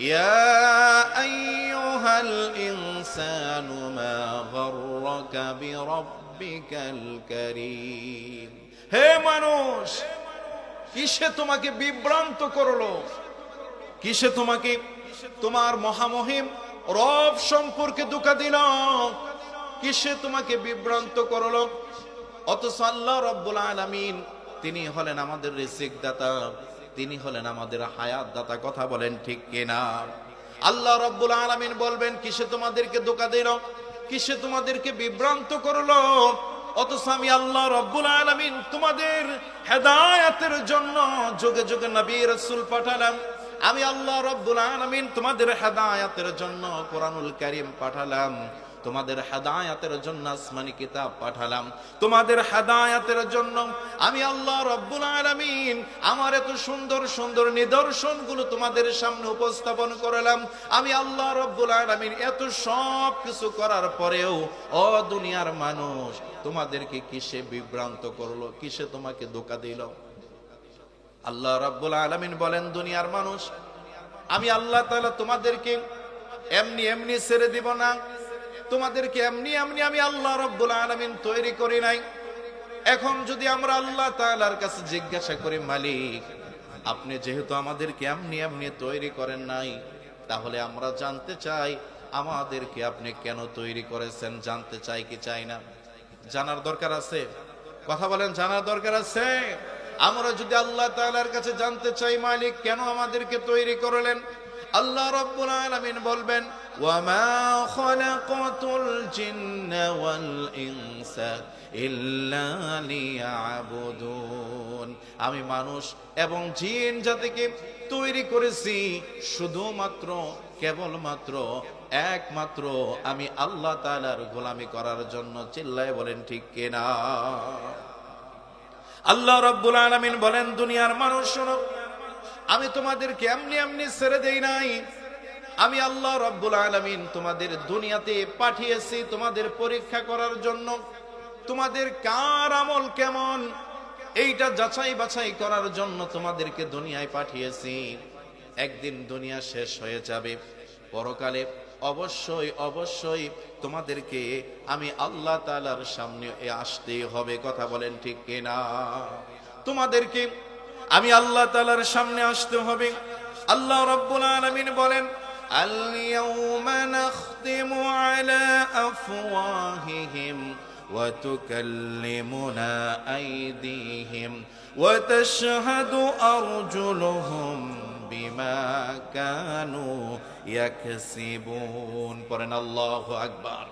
ইয়া আইয়ুহাল ইনসানু মা গাররাকা বিরাব্বিকাল কারীম। হে মানুষ, কিসে তোমাকে বিভ্রান্ত করলো? কিসে তোমাকে তোমার মহামহিম রব সম্পর্কে ধোঁকা দিল? কিসে তোমাকে বিভ্রান্ত করলো? অথচ আল্লাহ রাব্বুল আলামিন তিনি হলেন আমাদের রিজিক দাতা, তিনি হলেন আমাদের হায়াত দাতা। কথা বলেন ঠিক কিনা? আল্লাহ রাব্বুল আলামিন বলবেন কিসে তোমাদেরকে ধোঁকা দিল, কিসে তোমাদেরকে বিভ্রান্ত করলো? অথচ আমি আল্লাহ রাব্বুল আলামিন তোমাদের হেদায়েতের জন্য যুগে যুগে নবী রাসূল পাঠালাম। আমি আল্লাহ রাব্বুল আলামিন তোমাদের হেদায়েতের জন্য কোরআনুল কারীম পাঠালাম, তোমাদের হেদায়েতের জন্য আসমানি কিতাব পাঠালাম, তোমাদের হেদায়েতের জন্য আমি আল্লাহ রাব্বুল আলামিন আমার এত সুন্দর সুন্দর নিদর্শনগুলো তোমাদের সামনে উপস্থাপন করলাম। আমি আল্লাহ রাব্বুল আলামিন এত সব কিছু করার পরেও ও দুনিয়ার মানুষ তোমাদেরকে কিসে বিভ্রান্ত করলো, কিসে তোমাকে ধোঁকা দিল? আল্লাহ রাব্বুল আলামিন বলেন, দুনিয়ার মানুষ আমি আল্লাহ তাআলা তোমাদেরকে এমনি এমনি ছেড়ে দিব না, তোমাদেরকে এমনি এমনি আমি আল্লাহ রাব্বুল আলামিন তৈরি করি নাই। এখন যদি আমরা আল্লাহ তাআলার কাছে জিজ্ঞাসা করি, মালিক আপনি যেহেতু আমাদেরকে এমনি এমনি তৈরি করেন নাই, তাহলে আমরা জানতে চাই আমাদেরকে আপনি কেন তৈরি করেছেন? জানতে চাই কি চাই না? জানার দরকার আছে? কথা বলেন, জানার দরকার আছে? আমরা যদি আল্লাহ তাআলার কাছে জানতে চাই মালিক কেন আমাদেরকে তৈরি করলেন, আল্লাহ রাব্বুল আলামিন বলবেন, ওয়া মা খালাকাতুল জিন্না ওয়াল ইনসা ইল্লা লিয়াবুদুন। আমি মানুষ এবং জিন জাতিকে তৈরি করেছি শুধুমাত্র কেবলমাত্র একমাত্র আমি আল্লাহ তাআলার গোলামি করার জন্য। চিল্লায় বলেন ঠিক কিনা? আল্লাহ রাব্বুল আলামিন বলেন, দুনিয়ার মানুষ শোনো, আমি তোমাদেরকে এমনি এমনি ছেড়ে দেই নাই। আমি আল্লাহ রাব্বুল আলামিন তোমাদের দুনিয়াতে পাঠিয়েছি তোমাদের পরীক্ষা করার জন্য। তোমাদের কার আমল কেমন এইটা যাচাই বাছাই করার জন্য তোমাদেরকে দুনিয়ায় পাঠিয়েছি। একদিন দুনিয়া শেষ হয়ে যাবে, পরকালে অবশ্যই অবশ্যই তোমাদেরকে আমি আল্লাহ তাআলার সামনে আসতে হবে। কথা বলেন ঠিক কিনা? তোমাদেরকে আমি আল্লাহ তাআলার সামনে আসতে হবে। আল্লাহ রাব্বুল আলামিন বলেন, আল ইয়াউমা নাখতিমু আলা আফওয়াহিহিম ওয়া তুকাল্লিমুনা আইদিহিম ওয়া তাশহাদু আরজুলুহুম বিমা কানু ইয়াকসিবুন। পড়েন আল্লাহু আকবার।